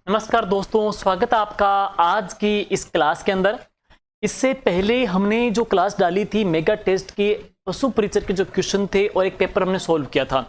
नमस्कार दोस्तों, स्वागत है आपका आज की इस क्लास के अंदर। इससे पहले हमने जो क्लास डाली थी मेगा टेस्ट के पशु परिचर के जो क्वेश्चन थे और एक पेपर हमने सॉल्व किया था।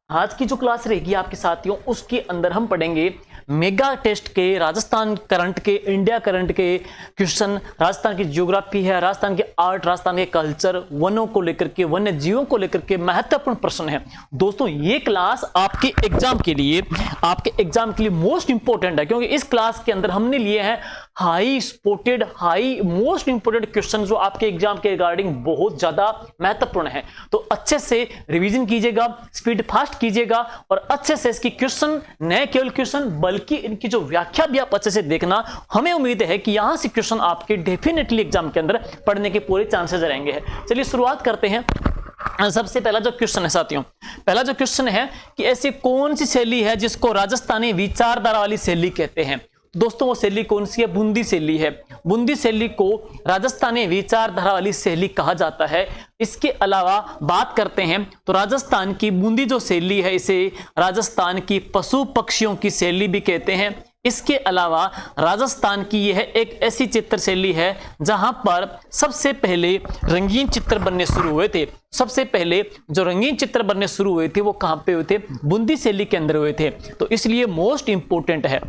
आज की जो क्लास रहेगी आपके साथियों, उसके अंदर हम पढ़ेंगे मेगा टेस्ट के राजस्थान करंट के, इंडिया करंट के क्वेश्चन। राजस्थान की ज्योग्राफी है, राजस्थान के आर्ट, राजस्थान के कल्चर, वनों को लेकर के, वन्य जीवों को लेकर के महत्वपूर्ण प्रश्न है। दोस्तों ये क्लास आपके एग्जाम के लिए मोस्ट इंपोर्टेंट है, क्योंकि इस क्लास के अंदर हमने लिए हैं हाई मोस्ट इंपोर्टेंट क्वेश्चन जो आपके एग्जाम के रिगार्डिंग बहुत ज्यादा महत्वपूर्ण है। तो अच्छे से रिवीजन कीजिएगा, स्पीड फास्ट कीजिएगा और अच्छे से इसकी क्वेश्चन, न केवल क्वेश्चन बल्कि इनकी जो व्याख्या भी आप अच्छे से देखना। हमें उम्मीद है कि यहां से क्वेश्चन आपके डेफिनेटली एग्जाम के अंदर पढ़ने के पूरे चांसेस रहेंगे। चलिए शुरुआत करते हैं। सबसे पहला जो क्वेश्चन है साथियों, पहला जो क्वेश्चन है कि ऐसी कौन सी शैली है जिसको राजस्थानी विचारधारा वाली शैली कहते हैं। दोस्तों वो शैली कौन सी है? बूंदी शैली है। बूंदी शैली को राजस्थानी विचारधारा वाली शैली कहा जाता है। इसके अलावा बात करते हैं तो राजस्थान की बूंदी जो शैली है, इसे राजस्थान की पशु पक्षियों की शैली भी कहते हैं। इसके अलावा राजस्थान की यह एक ऐसी चित्र शैली है जहां पर सबसे पहले रंगीन चित्र बनने शुरू हुए थे। सबसे पहले जो रंगीन चित्र बनने शुरू हुए थे वो कहां पे हुए थे? बूंदी शैली के अंदर हुए थे। तो इसलिए मोस्ट इंपोर्टेंट है।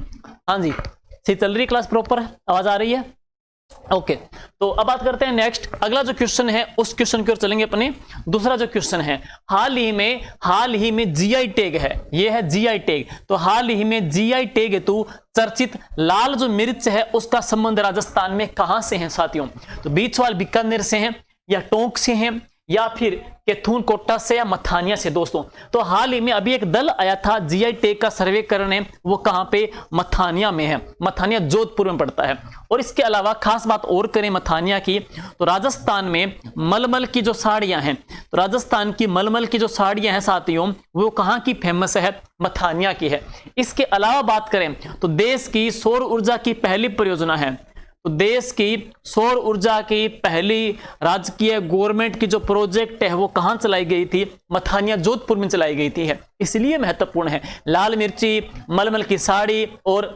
हाँ जी, सही चल रही क्लास प्रॉपर है? आवाज आ रही है? ओके, तो अब बात करते हैं नेक्स्ट। अगला जो क्वेश्चन है उस क्वेश्चन की ओर चलेंगे अपने। दूसरा जो क्वेश्चन है, हाल ही में जीआई टैग है, ये है जीआई टैग। तो हाल ही में जीआई टैग हेतु चर्चित लाल जो मिर्च है उसका संबंध राजस्थान में कहां से है साथियों? तो बीचवाल बीकानेर से है, या टोंक से है, या फिर कैथून कोटा से, या मथानिया से। दोस्तों तो हाल ही में अभी एक दल आया था जीआई टैग का सर्वे करने, वो कहां पे? मथानिया में है। मथानिया जोधपुर में पड़ता है। और इसके अलावा खास बात और करें मथानिया की, तो राजस्थान में मलमल की जो साड़ियां हैं, तो राजस्थान की मलमल की जो साड़ियां हैं साथियों, वो कहां की फेमस है? मथानिया की है। इसके अलावा बात करें तो देश की सौर ऊर्जा की पहली परियोजना है, तो देश की सौर ऊर्जा की पहली राजकीय गवर्नमेंट की जो प्रोजेक्ट है वो कहां चलाई गई थी? मथानिया जोधपुर में चलाई गई थी है। इसलिए महत्वपूर्ण है। लाल मिर्ची, मलमल की साड़ी और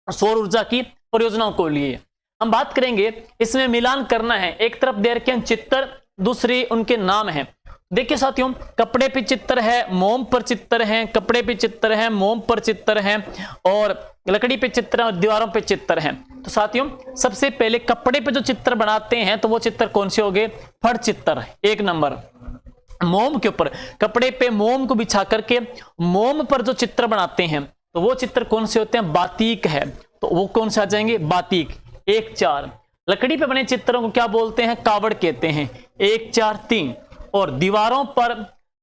सौर ऊर्जा की परियोजनाओं को लिए हम बात करेंगे। इसमें मिलान करना है, एक तरफ दे रखे हैं चित्र, दूसरी उनके नाम है। देखिए साथियों, कपड़े पे चित्र है, मोम पर चित्र है, कपड़े पे चित्र है, मोम पर चित्र है, और लकड़ी पे चित्र और दीवारों पे चित्र हैं। तो साथियों सबसे पहले कपड़े पे जो चित्र बनाते हैं तो वो चित्र कौन से हो गए? फट चित्र, एक नंबर। मोम के ऊपर, कपड़े पे मोम को बिछा करके मोम पर जो चित्र बनाते हैं तो वो चित्र कौन से होते हैं? बातीक है। तो वो कौन से आ जाएंगे? बातीक। 1 4। लकड़ी पे बने चित्रों को क्या बोलते हैं? कावड़ कहते हैं। 1 4 3। और दीवारों पर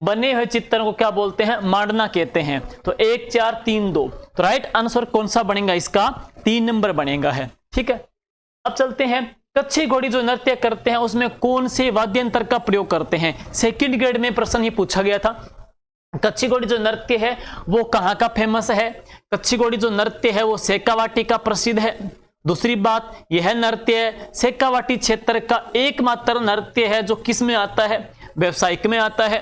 बने हुए चित्रों को क्या बोलते हैं? मांडना कहते हैं। तो 1 4 3 2। तो राइट आंसर कौन सा बनेगा इसका? 3 नंबर बनेगा है। ठीक है, अब चलते हैं। कच्छी घोड़ी जो नृत्य करते हैं उसमें कौन से वाद्य यंत्र का प्रयोग करते हैं? सेकंड ग्रेड में प्रश्न ही पूछा गया था। कच्छी घोड़ी जो नृत्य है वो कहां का फेमस है? कच्छी घोड़ी जो नृत्य है वो शेखावाटी का प्रसिद्ध है। दूसरी बात, यह नृत्य शेखावाटी क्षेत्र का एकमात्र नृत्य है जो किस में आता है? व्यवसायिक में आता है।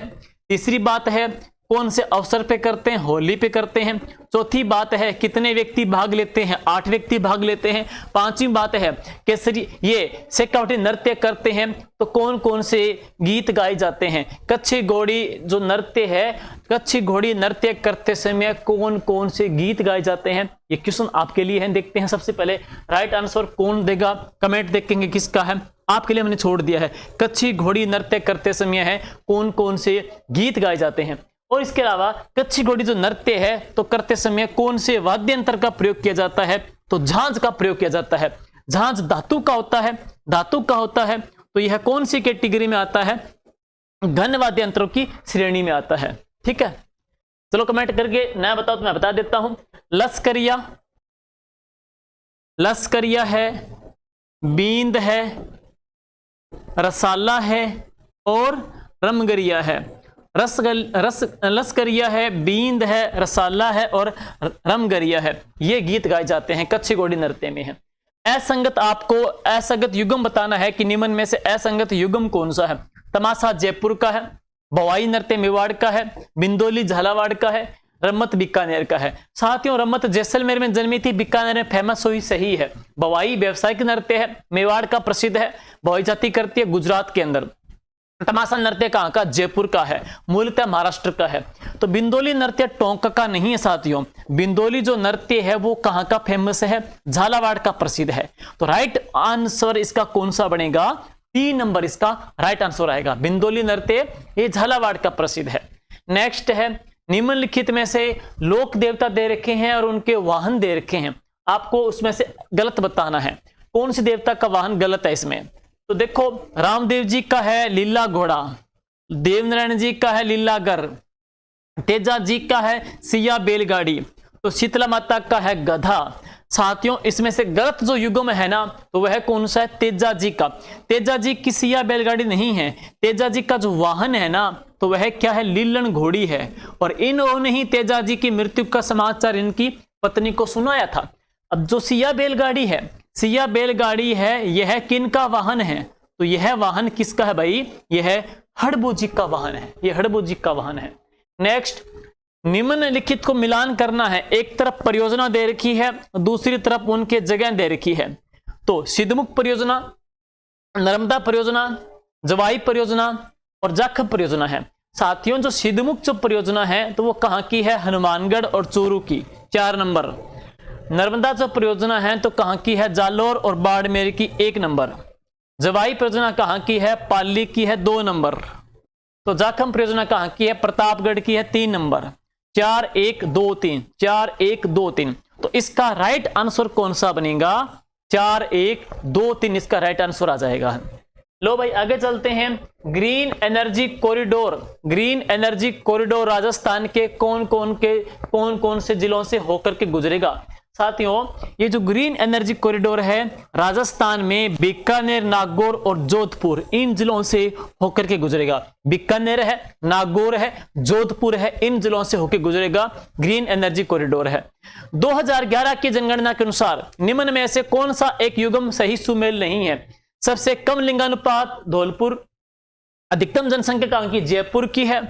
तीसरी बात है, कौन से अवसर पे करते हैं? होली पे करते हैं। चौथी बात है, कितने व्यक्ति भाग लेते हैं? 8 व्यक्ति भाग लेते हैं। पांचवी बात है, केसरी ये शेखावाटी नृत्य करते हैं तो कौन कौन से गीत गाए जाते हैं? कच्छी घोड़ी जो नृत्य है, कच्छी घोड़ी नृत्य करते समय कौन कौन से गीत गाए जाते हैं? ये क्वेश्चन आपके लिए है। देखते हैं सबसे पहले राइट आंसर कौन देगा, कमेंट देखेंगे किसका है। आपके लिए मैंने छोड़ दिया है, कच्छी घोड़ी नृत्य करते समय है कौन कौन से गीत गाए जाते हैं। और इसके अलावा कच्छी घोड़ी जो नृत्य है तो करते समय कौन से वाद्य यंत्र का प्रयोग किया जाता है? तो झांझ का प्रयोग किया जाता है। झांझ धातु का होता है, धातु का होता है। तो यह कौन सी कैटेगरी में आता है? घन वाद्य यंत्रों की श्रेणी में आता है। ठीक है, चलो कमेंट करके नया बताओ तो मैं बता देता हूं। लश्करिया, लश्करिया है, बींद है, रसाला है और रमगरिया है। लश्करिया है, बींद है, रसाला है और रमगरिया है। ये गीत गाए जाते हैं कच्छी घोड़ी नृत्य में है। असंगत, आपको असंगत युग्म बताना है कि निम्न में से असंगत युग्म कौन सा है? तमाशा जयपुर का है, भवाई नृत्य मेवाड़ का है, बिंदोली झालावाड़ का है, रम्मत बीकानेर का है। साथियों रम्मत जैसलमेर में जन्मी थी, बीकानेर में फेमस हुई, सही है। बवाई व्यवसायिक नृत्य है, मेवाड़ का प्रसिद्ध है। बवाई जाति करती है गुजरात के अंदर। तमाशा नृत्य कहाँ का? जयपुर का है, मूलतः महाराष्ट्र का है। तो बिंदोली नृत्य टोंक का नहीं है साथियों। बिंदोली जो नृत्य है वो कहाँ का फेमस है? झालावाड़ का प्रसिद्ध है। तो राइट आंसर इसका कौन सा बनेगा? 3 नंबर इसका राइट आंसर आएगा। बिंदोली नृत्य ये झालावाड़ का प्रसिद्ध है। नेक्स्ट है, निम्नलिखित में से लोक देवता दे रखे हैं और उनके वाहन दे रखे हैं, आपको उसमें से गलत बताना है। कौन सी देवता का वाहन गलत है इसमें? तो देखो, रामदेव जी का है लीला घोड़ा, देवनारायण जी का है लीला गर, तेजा जी का है सिया बैलगाड़ी, तो शीतला माता का है गधा। साथियों इसमें से गलत जो युग्म है ना, तो वह कौन सा है? तेजा जी का। तेजा जी की सिया बैलगाड़ी नहीं है। तेजा जी का जो वाहन है ना, तो वह क्या है? लीलन घोड़ी है। और इन्होंने ही तेजा जी की मृत्यु का समाचार इनकी पत्नी को सुनाया था। अब जो सिया बैलगाड़ी है, सिया बैलगाड़ी है, यह किन का वाहन है? तो यह वाहन किसका है भाई? यह हड़बू जी का वाहन है। यह हड़बू जी का वाहन है। नेक्स्ट, निम्नलिखित को मिलान करना है। एक तरफ परियोजना दे रखी है, दूसरी तरफ उनके जगह दे रखी है। तो सिद्धमुख परियोजना, नर्मदा परियोजना, जवाई परियोजना और जाखब परियोजना है। साथियों जो सिद्धमुख जो परियोजना है तो वो कहाँ की है? हनुमानगढ़ और चूरू की, 4 नंबर। नर्मदा जो परियोजना है तो कहाँ की है? जालोर और बाड़मेर की, 1 नंबर। जवाई परियोजना कहाँ की है? पाली की है, 2 नंबर। तो जाखम परियोजना कहाँ की है? प्रतापगढ़ की है, 3 नंबर। 4 1 2 3, 4 1 2 3। तो इसका राइट आंसर कौन सा बनेगा? 4 1 2 3 इसका राइट आंसर आ जाएगा। लो भाई आगे चलते हैं। Green energy corridor, green energy corridor Rajasthan के कौन कौन से जिलों से होकर के गुजरेगा? साथियों ये जो ग्रीन एनर्जी कॉरिडोर है राजस्थान में बीकानेर, नागौर और जोधपुर, इन जिलों से होकर के गुजरेगा। बीकानेर है, नागौर है, जोधपुर है, इन जिलों से होकर गुजरेगा। ग्रीन एनर्जी कॉरिडोर है। 2011 की जनगणना के अनुसार निम्न में से कौन सा एक युग्म सही सुमेल नहीं है? सबसे कम लिंगानुपात धौलपुर, अधिकतम जनसंख्या कहां की? जयपुर की है।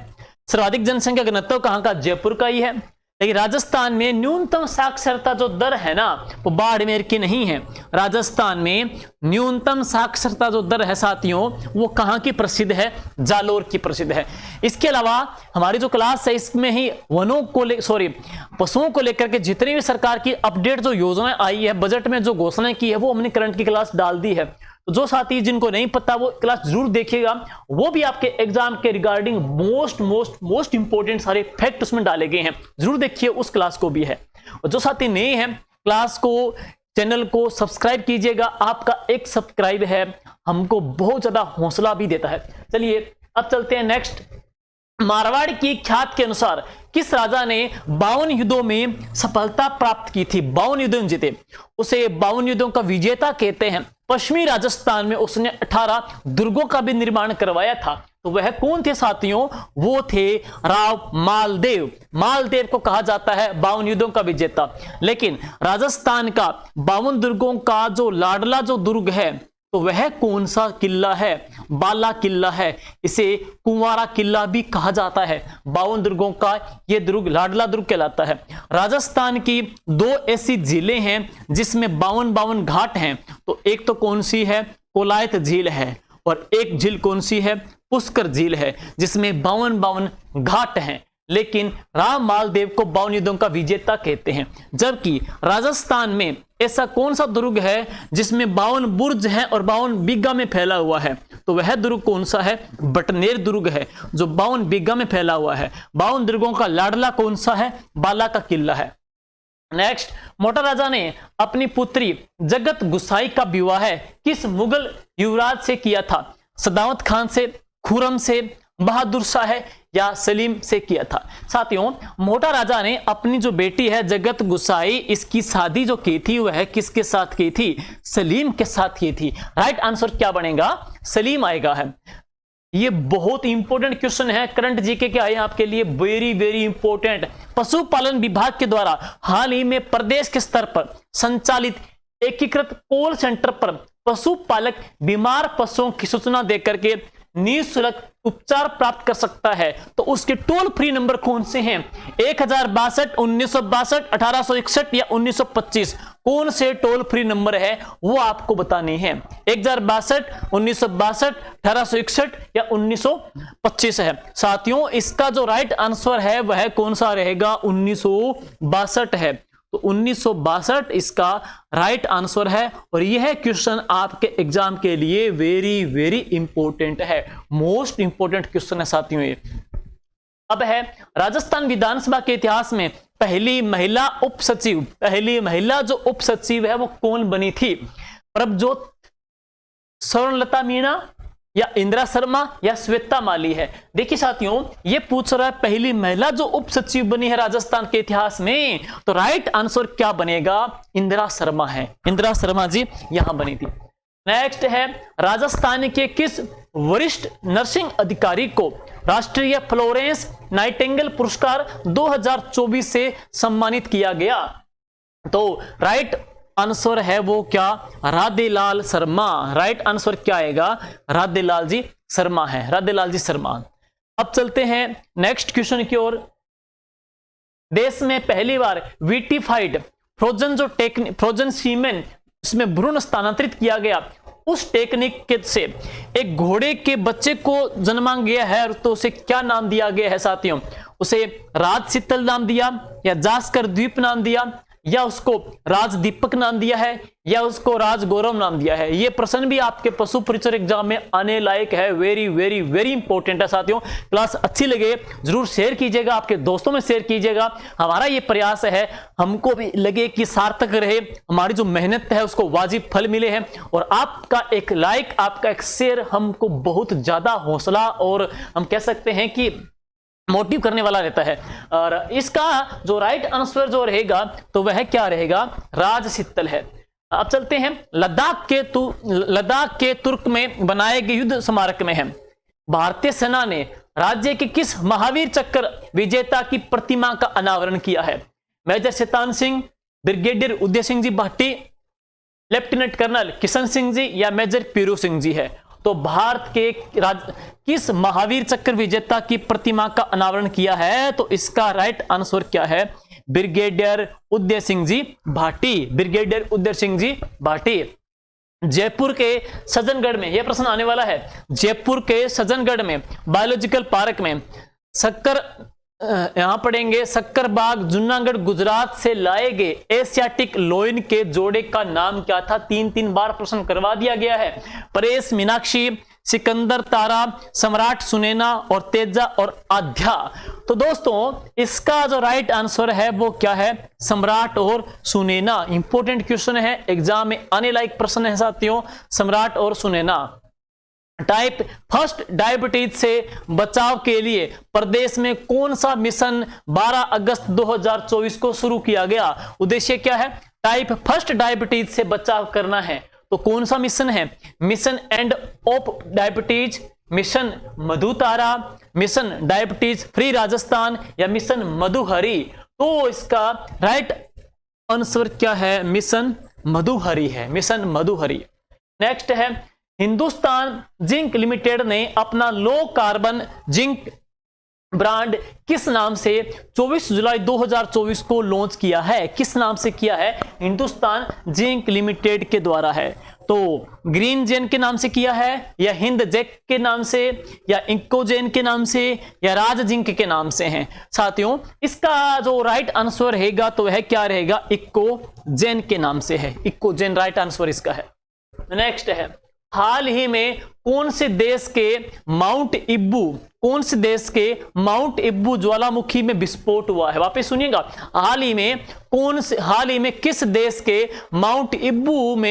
सर्वाधिक जनसंख्या घनत्व कहां का? जयपुर का ही है। लेकिन राजस्थान में न्यूनतम साक्षरता जो दर है ना, वो बाड़मेर की नहीं है। राजस्थान में न्यूनतम साक्षरता जो दर है साथियों, वो कहां की प्रसिद्ध है? जालोर की प्रसिद्ध है। इसके अलावा हमारी जो क्लास है इसमें ही वनों को पशुओं को लेकर के जितनी भी सरकार की अपडेट जो योजनाएं आई है, बजट में जो घोषणाएं की है, वो हमने करंट की क्लास डाल दी है। तो जो साथी जिनको नहीं पता वो क्लास जरूर देखिएगा, वो भी आपके एग्जाम के रिगार्डिंग मोस्ट इंपोर्टेंट सारे फैक्ट उसमें डाले गए हैं, जरूर देखिए, उस क्लास को भी है। और जो साथी नए हैं क्लास को, चैनल को सब्सक्राइब कीजिएगा, आपका एक सब्सक्राइब है हमको बहुत ज्यादा हौसला भी देता है। चलिए अब चलते हैं नेक्स्ट। मारवाड़ की ख्यात के अनुसार किस राजा ने 52 युद्धों में सफलता प्राप्त की थी? 52 युद्धों जीते, उसे 52 युद्धों का विजेता कहते हैं। पश्चिमी राजस्थान में उसने 18 दुर्गों का भी निर्माण करवाया था। तो वह कौन थे साथियों? वो थे राव मालदेव। मालदेव को कहा जाता है 52 युद्धों का विजेता। लेकिन राजस्थान का 52 दुर्गों का जो लाडला जो दुर्ग है, तो वह कौन सा किला है? बाला किला है। इसे कुंवारा किला भी कहा जाता है। 52 दुर्गों का यह दुर्ग लाडला दुर्ग कहलाता है। राजस्थान की 2 ऐसी झीलें हैं जिसमें 52 घाट हैं। तो एक तो कौन सी है? कोलायत झील है, और एक झील कौन सी है? पुष्कर झील है, जिसमें 52 घाट हैं। लेकिन राम मालदेव को 52 युद्धों का विजेता कहते हैं। जबकि राजस्थान में ऐसा कौन सा दुर्ग है जिसमें 52 बुर्ज हैं और 52 बीघा में फैला हुआ है? तो वह दुर्ग कौन सा है? बटनेर दुर्ग है, जो 52 बीघा में फैला हुआ है। 52 दुर्गों का लाडला कौन सा है? बाला का किला है। नेक्स्ट, मोटा राजा ने अपनी पुत्री जगत गुसाई का विवाह किस मुगल युवराज से किया था? सदावत खान से, खुरम से, बहादुर शाह या सलीम से किया था? साथियों मोटा राजा ने अपनी जो बेटी है जगत गुसाई, इसकी शादी जो की थी वह किसके साथ की थी? सलीम के साथ की थी। राइट आंसर क्या बनेगा? सलीम आएगा है। ये बहुत इंपॉर्टेंट क्वेश्चन है, करंट जीके के आए आपके लिए, वेरी इंपॉर्टेंट। पशुपालन विभाग के द्वारा हाल ही में प्रदेश के स्तर पर संचालित एकीकृत कॉल सेंटर पर पशुपालक बीमार पशुओं की सूचना देकर के निःशुल्क उपचार प्राप्त कर सकता है, तो उसके टोल फ्री नंबर कौन से हैं? 1062, 1962, 1861 या 1925? कौन से टोल फ्री नंबर है वो आपको बताने हैं। 1062, 1962, 1861 या 1925 है। साथियों, इसका जो राइट आंसर है वह कौन सा रहेगा? 1962 है। तो 1962 इसका राइट आंसर है और यह क्वेश्चन आपके एग्जाम के लिए वेरी वेरी इंपॉर्टेंट है, मोस्ट इंपॉर्टेंट क्वेश्चन है साथियों ये। अब है राजस्थान विधानसभा के इतिहास में पहली महिला उप सचिव, पहली महिला जो उप सचिव है वो कौन बनी थी? प्रभजोत, स्वर्णलता मीणा या इंदिरा शर्मा या श्वेता माली है। देखिए साथियों, ये पूछ रहा है पहली महिला जो उप सचिव बनी है राजस्थान के इतिहास में, तो राइट आंसर क्या बनेगा? इंदिरा शर्मा है, इंदिरा शर्मा जी यहां बनी थी। नेक्स्ट है राजस्थान के किस वरिष्ठ नर्सिंग अधिकारी को राष्ट्रीय फ्लोरेंस नाइटिंगेल पुरस्कार 2024 से सम्मानित किया गया? तो राइट आंसर है वो क्या? राधेलाल शर्मा। राइट आंसर क्या आएगा? राधेलाल जी शर्मा है, राधेलाल जी शर्मा। अब चलते हैं नेक्स्ट क्वेश्चन की ओर। देश में पहली बार विटिफाइड फ्रोजन जो टेक्निक, फ्रोजन सीमेन इसमें भ्रूण स्थानांतरित किया गया, उस टेक्निक के से एक घोड़े के बच्चे को जन्मा गया है, तो उसे क्या नाम दिया गया है साथियों? उसे राज शीतल नाम दिया या जास्कर द्वीप नाम दिया या उसको राज दीपक नाम दिया है या उसको राज गौरव नाम दिया है? ये प्रश्न भी आपके पशु परिचर एग्जाम में आने लायक है, वेरी वेरी वेरी इंपॉर्टेंट है साथियों। क्लास अच्छी लगे जरूर शेयर कीजिएगा, आपके दोस्तों में शेयर कीजिएगा। हमारा ये प्रयास है हमको भी लगे कि सार्थक रहे, हमारी जो मेहनत है उसको वाजिब फल मिले हैं, और आपका एक लाइक, आपका एक शेयर हमको बहुत ज्यादा हौसला और हम कह सकते हैं कि मोटिव करने वाला रहता है। और इसका जो राइट आंसर जो रहेगा तो वह क्या रहेगा? राज शीतल है। अब चलते हैं लद्दाख के तुर्क में बनाए गए युद्ध स्मारक में है भारतीय सेना ने राज्य के किस महावीर चक्र विजेता की प्रतिमा का अनावरण किया है? Major Shaitan Singh, brigadier Uday Singh ji Bhati, lieutenant colonel Kishan Singh ji या मेजर पीरू सिंह जी है? तो भारत के किस महावीर चक्र विजेता की प्रतिमा का अनावरण किया है? तो इसका राइट आंसर क्या है? Brigadier Uday Singh ji Bhati, brigadier Uday Singh ji Bhati. जयपुर के सज्जनगढ़ में यह प्रश्न आने वाला है। जयपुर के सज्जनगढ़ में बायोलॉजिकल पार्क में यहां पढ़ेंगे सक्करबाग जूनागढ़ गुजरात से लाए गए एशियाटिक लोइन के जोड़े का नाम क्या था? 3 बार प्रश्न करवा दिया गया है। परेश मीनाक्षी, सिकंदर तारा, सम्राट सुनैना और तेजा और आध्या। तो दोस्तों इसका जो राइट आंसर है वो क्या है? सम्राट और सुनैना। इंपॉर्टेंट क्वेश्चन है, एग्जाम में आने लायक प्रश्न है साथियों, सम्राट और सुनैना। टाइप फर्स्ट डायबिटीज से बचाव के लिए प्रदेश में कौन सा मिशन 12 अगस्त 2024 को शुरू किया गया? उद्देश्य क्या है? टाइप फर्स्ट डायबिटीज से बचाव करना है, तो कौन सा मिशन है? Mission end of diabetes, mission Madhutara, mission diabetes free Rajasthan या मिशन मधुहरी? तो इसका राइट आंसर क्या है? मिशन मधुहरी है, मिशन मधुहरी। नेक्स्ट है हिंदुस्तान जिंक लिमिटेड ने अपना लो कार्बन जिंक ब्रांड किस नाम से 24 जुलाई 2024 को लॉन्च किया है? किस नाम से किया है? हिंदुस्तान जिंक लिमिटेड के द्वारा है। तो ग्रीन जेन के नाम से किया है या हिंद जेक के नाम से या इकोजेन के नाम से या राज जिंक के नाम से हैं? साथियों इसका जो राइट आंसर रहेगा तो वह क्या रहेगा? इकोजेन के नाम से है, इकोजेन राइट आंसर इसका है। नेक्स्ट है हाल ही में कौन से देश के माउंट इब्बू ज्वालामुखी में विस्फोट हुआ है? वापस सुनिएगा, हाल ही में किस देश के माउंट इब्बू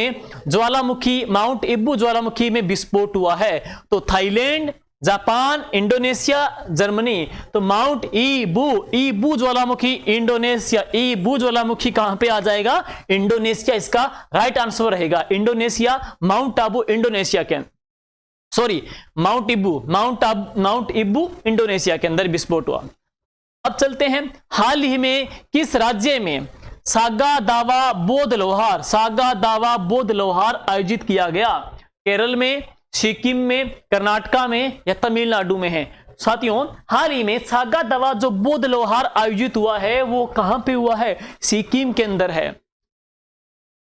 ज्वालामुखी में विस्फोट हुआ है? तो थाईलैंड, जापान, इंडोनेशिया, जर्मनी। तो माउंट ईबू ज्वालामुखी इंडोनेशिया, ईबू ज्वालामुखी कहां पे आ जाएगा? इंडोनेशिया इसका राइट आंसर रहेगा। इंडोनेशिया, माउंट आबू इंडोनेशिया के, सॉरी माउंट इब्बू इंडोनेशिया के अंदर विस्फोट हुआ। अब चलते हैं हाल ही में किस राज्य में सागा दावा बौद्ध लोहार आयोजित किया गया? केरल में, सिक्किम में, कर्नाटका में या तमिलनाडु में है। साथियों, हाल ही में सागा दावा जो बौद्ध लोहार आयोजित हुआ है वो कहां पे हुआ है? सिक्किम के अंदर है।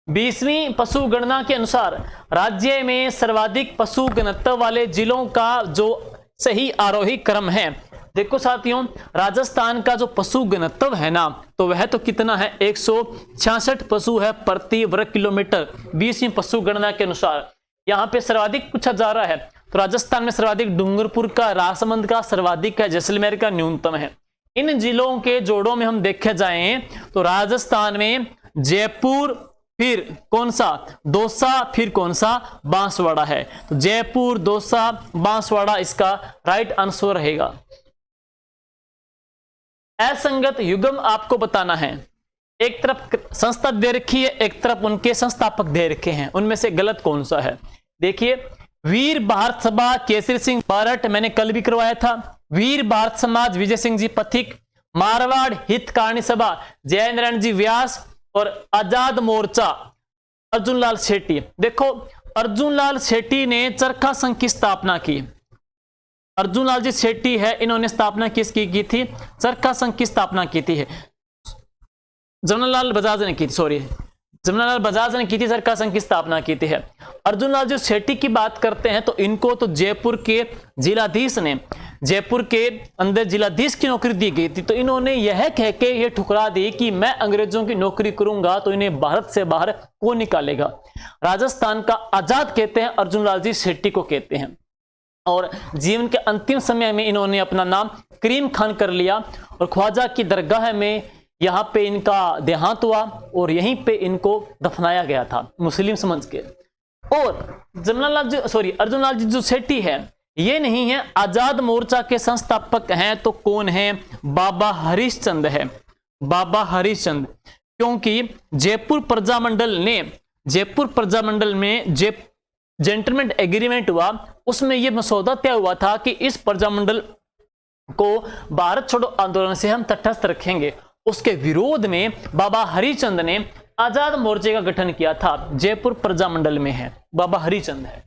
20वीं पशु गणना के अनुसार राज्य में सर्वाधिक पशु घनत्व वाले जिलों का जो सही आरोही क्रम है, देखो साथियों, राजस्थान का जो पशु घनत्व है ना, तो वह तो कितना है? 166 पशु है प्रति वर्ग किलोमीटर 20वीं पशु गणना के अनुसार। यहाँ पे सर्वाधिक पूछा जा रहा है, तो राजस्थान में सर्वाधिक डूंगरपुर का, राजसमंद का सर्वाधिक है, जैसलमेर का न्यूनतम है। इन जिलों के जोड़ों में हम देखे जाएं तो राजस्थान में जयपुर, फिर कौन सा? दौसा, फिर कौन सा? बांसवाड़ा है। तो जयपुर, दौसा, बांसवाड़ा इसका राइट आंसर रहेगा। असंगत युग्म आपको बताना है। एक तरफ संस्था दे रखी है, एक तरफ उनके संस्थापक दे रखे हैं, उनमें से गलत कौन सा है? देखिए, वीर भारत सभा केसरी सिंह बारठ, मैंने कल भी करवाया था। वीर भारत समाज विजय सिंह जी पथिक, मारवाड़ हितकारिणी सभा जय नारायण जी व्यास, और आजाद मोर्चा अर्जुन लाल सेठी। देखो, अर्जुन लाल सेठी ने चरखा संघ की स्थापना की। अर्जुन लाल जी सेठी है, इन्होंने स्थापना किसकी की थी? चरखा संघ की स्थापना की थी। जमनालाल बजाज ने की थी, सॉरी, जमनालाल बजाज ने की थी, चरखा संघ की स्थापना की थी है। अर्जुन लाल जी सेठी की बात करते हैं तो इनको तो जयपुर के जिलाधीश ने, जयपुर के अंदर जिलाधीश की नौकरी दी गई थी, तो इन्होंने यह कह के ये ठुकरा दी कि मैं अंग्रेजों की नौकरी करूंगा तो इन्हें भारत से बाहर कौन निकालेगा। राजस्थान का आजाद कहते हैं, अर्जुन लाल जी सेठी को कहते हैं। और जीवन के अंतिम समय में इन्होंने अपना नाम करीम खान कर लिया और ख्वाजा की दरगाह में यहां पे इनका देहांत हुआ और यहीं पे इनको दफनाया गया था मुस्लिम समझ के। और जमनालाल जी, सॉरी, अर्जुन लाल जी जो सेठी है ये नहीं है, आजाद मोर्चा के संस्थापक हैं तो कौन है? बाबा हरिश्चंद है, बाबा हरिश्चंद। क्योंकि जयपुर प्रजामंडल में जेंटलमैन एग्रीमेंट हुआ, उसमें यह मसौदा तय हुआ था कि इस प्रजामंडल को भारत छोड़ो आंदोलन से हम तटस्थ रखेंगे। उसके विरोध में बाबा हरिचंद ने आजाद मोर्चे का गठन किया था। जयपुर प्रजामंडल में है, बाबा हरिचंद है।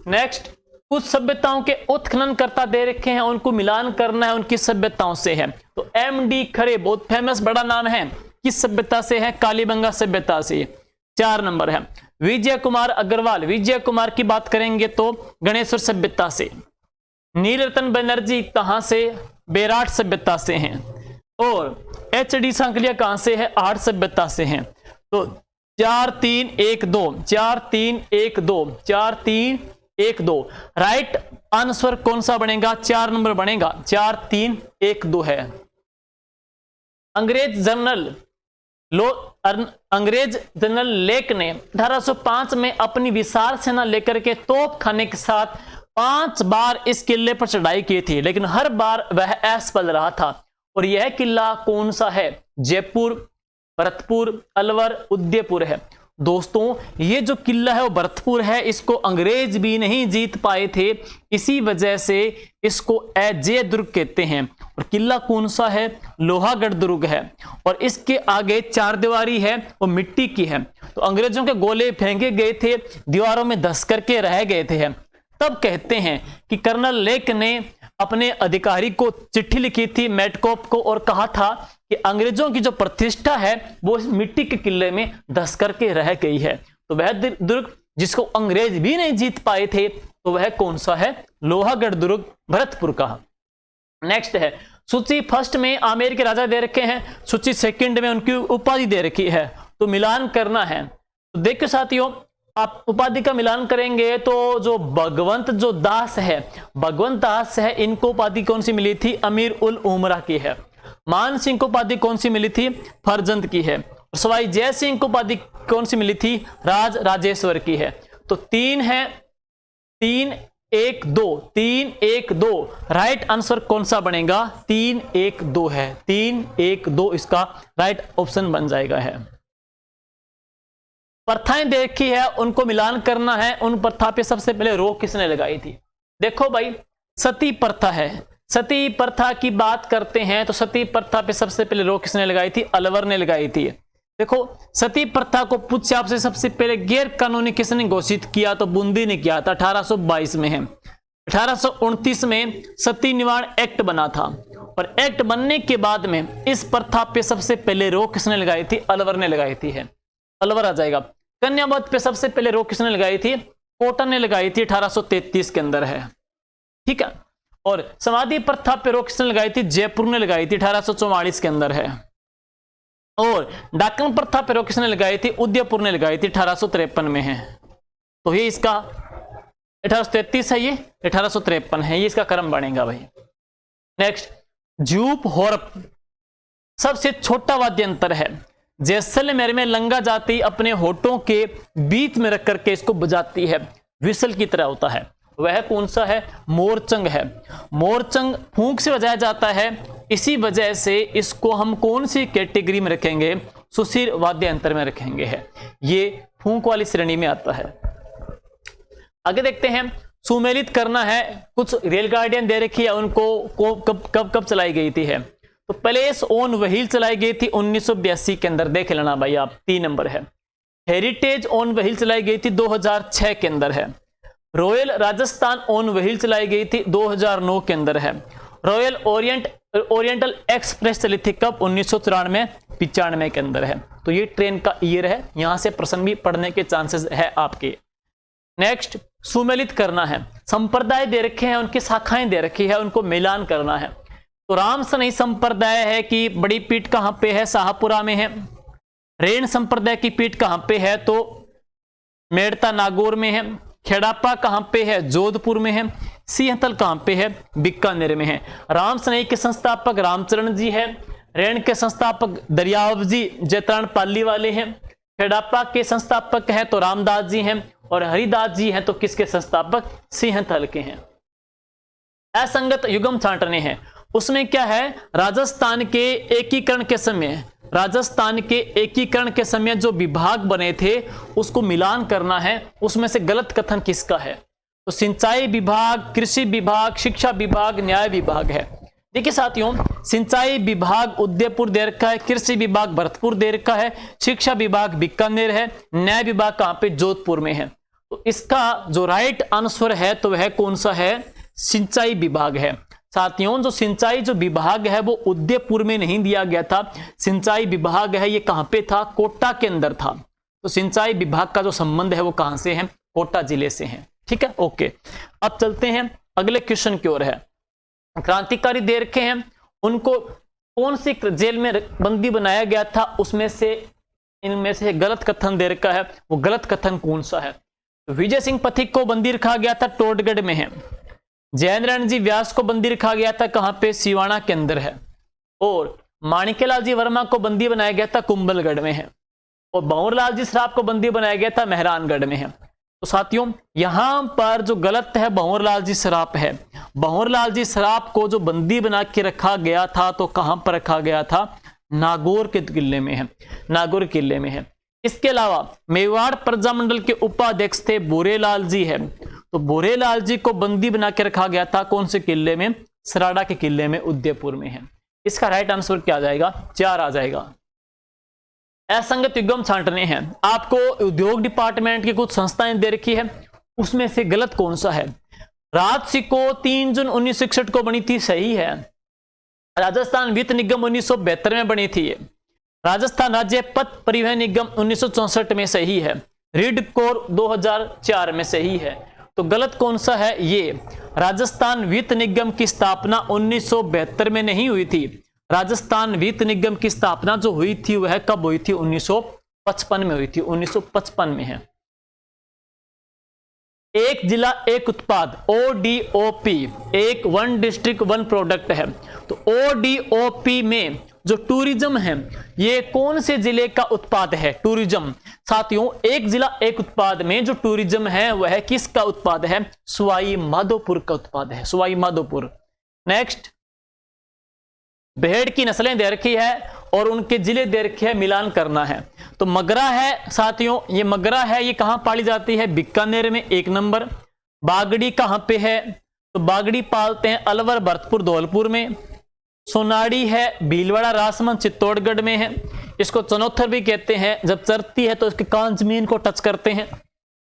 नेक्स्ट, कुछ सभ्यताओं के उत्खनन करता दे रखे हैं, उनको मिलान करना है उनकी सभ्यताओं से है। तो एमडी खरे बहुत फेमस बड़ा नाम है, किस सभ्यता से है? कालीबंगा सभ्यता से। 4 नंबर है विजय कुमार अग्रवाल, विजय कुमार की बात करेंगे तो गणेश्वर सभ्यता से। नीलरतन बनर्जी कहां से? बेराट सभ्यता से हैं। और एचडी सांकलिया कहां से है? आर्ट सभ्यता से हैं। तो 4 3 1 2, 4 3 1 2, 4 3 1 2, राइट आंसर कौन सा बनेगा? 4 नंबर बनेगा, 4 3 1 2 है। अंग्रेज जनरल लेक ने 1805 में अपनी विशाल सेना लेकर के तोप खाने के साथ 5 बार इस किले पर चढ़ाई की थी, लेकिन हर बार वह असफल रहा था। और यह किला कौन सा है? जयपुर, भरतपुर, अलवर, उदयपुर है। दोस्तों, ये जो किला है वो भरतपुर है, इसको अंग्रेज भी नहीं जीत पाए थे, इसी वजह से इसको अजय दुर्ग कहते हैं। और किला कौन सा है? लोहागढ़ दुर्ग है। और इसके आगे 4 दीवारी है, वो मिट्टी की है। तो अंग्रेजों के गोले फेंके गए थे, दीवारों में धस करके रह गए थे। तब कहते हैं कि कर्नल लेक ने अपने अधिकारी को चिट्ठी लिखी थी मेटकोप को, और कहा था कि अंग्रेजों की जो प्रतिष्ठा है वो इस मिट्टी के किले में धस करके रह गई है। तो वह दुर्ग जिसको अंग्रेज भी नहीं जीत पाए थे, तो वह कौन सा है? लोहागढ़ दुर्ग, भरतपुर का। नेक्स्ट है सूची फर्स्ट में आमेर के राजा दे रखे हैं, सूची सेकंड में उनकी उपाधि दे रखी है, तो मिलान करना है। तो देखिए साथियों, आप उपाधि का मिलान करेंगे तो जो भगवंत जो दास है, भगवंत दास है, इनको उपाधि कौन सी मिली थी? अमीर उल उमरा की है। मान सिंह को उपाधि कौन सी मिली थी? फरजंद की है। सवाई जय सिंह को उपाधि कौन सी मिली थी? राज राजेश्वर की है। तो 3 है, 3 1 2, 3 1 2, राइट आंसर कौन सा बनेगा? 3 1 2 है, 3 1 2 इसका राइट ऑप्शन बन जाएगा है। प्रथाएं देखी है, उनको मिलान करना है। उन प्रथा पे सबसे पहले रोक किसने लगाई थी? देखो भाई, सती प्रथा है। सती प्रथा की बात करते हैं तो सती प्रथा पे सबसे पहले रोक किसने लगाई थी? अलवर ने लगाई थी। देखो, सती प्रथा को पूछे आपसे सबसे पहले गैर कानूनी किसने घोषित किया, तो बूंदी ने किया था, 1822 में है। 1829 में सती निवारण एक्ट बना था, और एक्ट बनने के बाद में इस प्रथा पे सबसे पहले रोक किसने लगाई थी, अलवर ने लगाई थी, है अलवर आ जाएगा। कन्यावध पे सबसे पहले रोक किसने लगाई थी, कॉटन ने लगाई थी, 1833 के अंदर है, ठीक है। और समाधि प्रथा पे रोक किसने लगाई थी, जयपुर ने लगाई थी, 1844 के अंदर है। और डाकन प्रथा पे रोक किसने लगाई थी, उदयपुर ने लगाई थी, 1853 में है। तो ये इसका 1833 है, ये 1853 है, ये इसका क्रम बनेगा भाई। नेक्स्ट, जूप हॉर्प सबसे छोटा वाद्य यंत्र है। जैसलमेर में लंगा जाति अपने होठों के बीच में रख करके इसको बजाती है, विसल की तरह होता है, वह कौन सा है, मोरचंग है। मोरचंग फूंक से बजाया जाता है, इसी वजह से इसको हम कौन सी कैटेगरी में रखेंगे, सुशील वाद्य यंत्र में रखेंगे, है ये फूंक वाली श्रेणी में आता है। आगे देखते हैं, सुमेलित करना है, कुछ रेलगाड़ियां दे रखी है, उनको कब कब कब चलाई गई थी, है तो प्लेस ऑन व्हील चलाई गई थी 1982 के अंदर, देख लेना भाई आप, 3 नंबर है। हेरिटेज ऑन व्हील चलाई गई थी 2006 के अंदर है। रॉयल राजस्थान ऑन व्हील चलाई गई थी 2009 के अंदर है। रॉयल ओरिएंटल एक्सप्रेस चली थी कब, 1994-95 के अंदर है। तो ये ट्रेन का ईयर है, यहां से प्रश्न भी पढ़ने के चांसेस है आपके। नेक्स्ट, सुमेलित करना है, संप्रदाय दे रखे हैं, उनकी शाखाएं दे रखी है, उनको मिलान करना है। तो राम सनई संप्रदाय है कि बड़ी पीठ कहां पे है, शाहपुरा में है। रेण संप्रदाय की पीठ कहां पे है, तो मेड़ता नागौर में है। खेड़ापा कहां पे है, जोधपुर में है। सिंहतल कहां पे है, बीकानेर में है। राम सनई के संस्थापक रामचरण जी है। रेण के संस्थापक दरियाव जी जैतरण पाली वाले हैं। खेड़ापा के संस्थापक है तो रामदास जी हैं, और हरिदास जी हैं तो किसके संस्थापक, सिंहतल के हैं। असंगत युगम छांटने हैं, उसमें क्या है, राजस्थान के एकीकरण के समय, राजस्थान के एकीकरण के समय जो विभाग बने थे उसको मिलान करना है, उसमें से गलत कथन किसका है। तो सिंचाई विभाग, कृषि विभाग, शिक्षा विभाग, न्याय विभाग है। देखिए साथियों, सिंचाई विभाग उदयपुर दे रखा है, कृषि विभाग भरतपुर दे रखा है, शिक्षा विभाग बीकानेर है, न्याय विभाग कहां पे, जोधपुर में है। तो इसका जो राइट आंसर है तो वह कौन सा है, सिंचाई विभाग है। साथियों, जो सिंचाई जो विभाग है वो उदयपुर में नहीं दिया गया था, सिंचाई विभाग है ये कहां पे था, कोटा के अंदर था। तो सिंचाई विभाग का जो संबंध है वो कहां से है, कोटा जिले से है, ठीक है। ओके, अब चलते हैं अगले क्वेश्चन की ओर है। क्रांतिकारी दे रखे हैं, उनको कौन सी जेल में बंदी बनाया गया था, उसमें से इनमें से गलत कथन दे रखा है, वो गलत कथन कौन सा है। विजय सिंह पथिक को बंदी रखा गया था, टोडगढ़ में है। जयनारायण जी व्यास को बंदी रखा गया था, कहां पे, सिवाना के अंदर है। और माणिक्यलाल जी वर्मा को बंदी बनाया गया था, कुंभलगढ़ में है। और भंवरलाल जी सराफ को बंदी बनाया गया था, मेहरानगढ़ में है। तो साथियों, यहां पर जो गलत है भंवरलाल जी सराफ है। भंवरलाल जी सराफ को जो बंदी बना के रखा गया था तो कहां पर रखा गया था, नागौर के किले में है, नागौर किले में है। इसके अलावा मेवाड़ प्रजामंडल के उपाध्यक्ष थे भूरेलाल जी है, तो भूरेलाल जी को बंदी बना के रखा गया था कौन से किले में, सराड़ा के किले में, उदयपुर में है। इसका राइट आंसर क्या आ जाएगा, 4 आ जाएगा। असंगत युग्म छांटने हैं, आपको उद्योग डिपार्टमेंट की कुछ संस्थाएं दे रखी है, उसमें से गलत कौन सा है। राजसी को 3 जून 1961 को बनी थी, सही है। राजस्थान वित्त निगम 1972 में बनी थी। राजस्थान राज्य पथ परिवहन निगम 1964 में, सही है। रीड कोर 2004 में, सही है। तो गलत कौन सा है, ये राजस्थान वित्त निगम की स्थापना 1972 में नहीं हुई थी। राजस्थान वित्त निगम की स्थापना जो हुई थी वह कब हुई थी, 1955 में हुई थी, 1955 में है। एक जिला एक उत्पाद, ODOP, एक वन डिस्ट्रिक्ट वन प्रोडक्ट है। तो ODOP में जो टूरिज्म है ये कौन से जिले का उत्पाद है, टूरिज्म। साथियों, एक जिला एक उत्पाद में जो टूरिज्म है वह किसका उत्पाद है, सवाई माधोपुर का उत्पाद है, सवाई माधोपुर। नेक्स्ट, भेड़ की नस्लें दे रखी है और उनके जिले दे रखे हैं, मिलान करना है। तो मगरा है साथियों, ये मगरा है, ये कहां पाली जाती है, बीकानेर में, 1 नंबर। बागड़ी कहां पे है, तो बागड़ी पालते हैं अलवर, भरतपुर, धौलपुर में। सोनाड़ी है भीलवाड़ा राजसमंद चित्तौड़गढ़ में है। इसको चनौथर भी कहते हैं, जब चरती है तो इसके कान जमीन को टच करते हैं।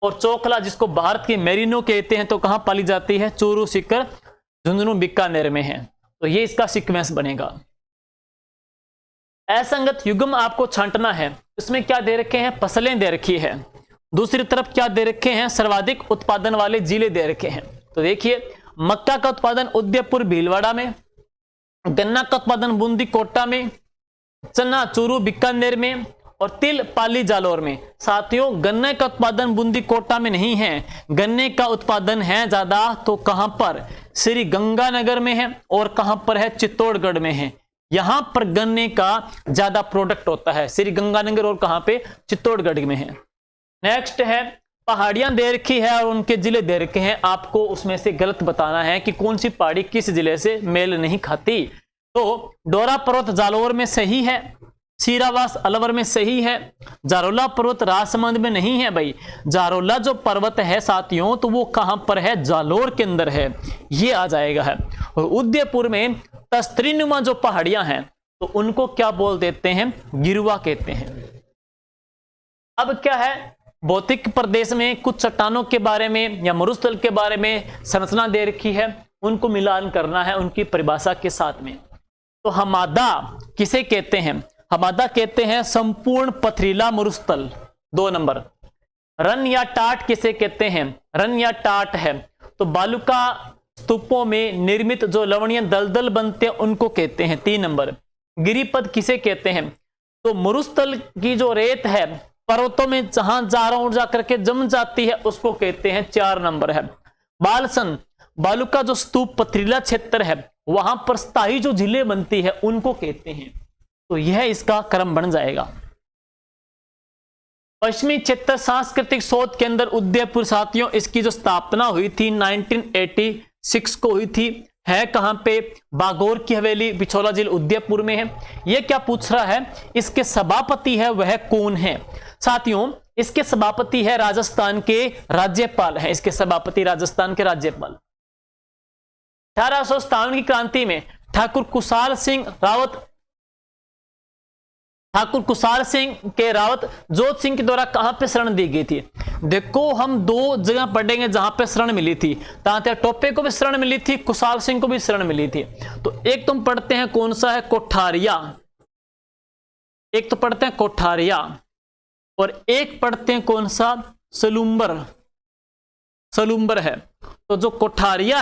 और चोखला जिसको भारत की मेरिनो कहते हैं तो कहां पाली जाती है, चूरू, सीकर, झुंझुनू, बीकानेर में है। तो ये इसका सीक्वेंस बनेगा। असंगत युग्म आपको छांटना है। इसमें क्या दे रखे हैं, फसलें दे रखी है। दूसरी तरफ क्या दे रखे हैं, सर्वाधिक उत्पादन वाले जिले दे रखे हैं। तो देखिए मक्का का उत्पादन उदयपुर भीलवाड़ा में, गन्ना का उत्पादन बूंदी कोटा में, चना चूरू बीकानेर में, और तिल पाली जालौर में। साथियों गन्ने का उत्पादन बूंदी कोटा में नहीं है, गन्ने का उत्पादन है ज्यादा तो कहां पर, श्री गंगानगर में है, और कहां पर है, चित्तौड़गढ़ में है। यहां पर गन्ने का ज्यादा प्रोडक्ट होता है, श्री गंगानगर और कहां पे, चित्तौड़गढ़ में है। नेक्स्ट है पहाड़ियां दे रखी है और उनके जिले दे रखे हैं। आपको उसमें से गलत बताना है कि कौन सी पहाड़ी किस जिले से मेल नहीं खाती। तो डोरा पर्वत जालौर में सही है, सीरावास अलवर में सही है, जारोला पर्वत राजसमंद में नहीं है भाई। जारोला जो पर्वत है साथियों तो वो कहां पर है, जालौर के अंदर है, ये आ जाएगा है। और उदयपुर में तस्त्रीनुमा जो पहाड़ियां हैं तो उनको क्या बोल देते हैं, गिरुआ कहते हैं। अब क्या है, भौतिक प्रदेश में कुछ चट्टानों के बारे में या मरुस्थल के बारे में संरचना दे रखी है, उनको मिलान करना है उनकी परिभाषा के साथ में। तो हमादा किसे कहते हैं, हमादा कहते हैं संपूर्ण पथरीला मरुस्थल। 2 नंबर। रन या टाट किसे कहते हैं, रन या टाट है तो बालुका स्तूपों में निर्मित जो लवणीय दलदल बनते हैं उनको कहते हैं। 3 नंबर। गिरिपद किसे कहते हैं, तो मरुस्थल की जो रेत है पर्वतों में जहां जारों उड़ जा करके जम जाती है उसको कहते हैं। 4 नंबर है। बालसन, बालुका जो स्तूप पथरीला क्षेत्र है वहां पर स्थायी जो झीलें बनती है उनको कहते हैं। तो यह इसका क्रम बन जाएगा। पश्चिमी क्षेत्र सांस्कृतिक शोध केंद्र उदयपुर साथियों, इसकी जो स्थापना हुई थी 1986 को हुई थी, है कहां पे, बागोर की हवेली, पिछोला जिला उदयपुर में है। यह क्या पूछ रहा है, इसके सभापति है वह कौन है साथियों, इसके सभापति है राजस्थान के राज्यपाल है, इसके सभापति राजस्थान के राज्यपाल। 1857 की क्रांति में ठाकुर कुशाल सिंह के रावत जोत सिंह के द्वारा कहां पे शरण दी गई थी। देखो हम 2 जगह पढ़ेंगे जहां पे शरण मिली थी, तांत्या टोपे को भी शरण मिली थी, कुशाल सिंह को भी शरण मिली थी। तो एक तुम पढ़ते हैं कौन सा है, कोठारिया, एक तो पढ़ते हैं कोठारिया और एक पढ़ते हैं कौन सा, सलूम्बर, सलूम्बर है। तो जो कोठारिया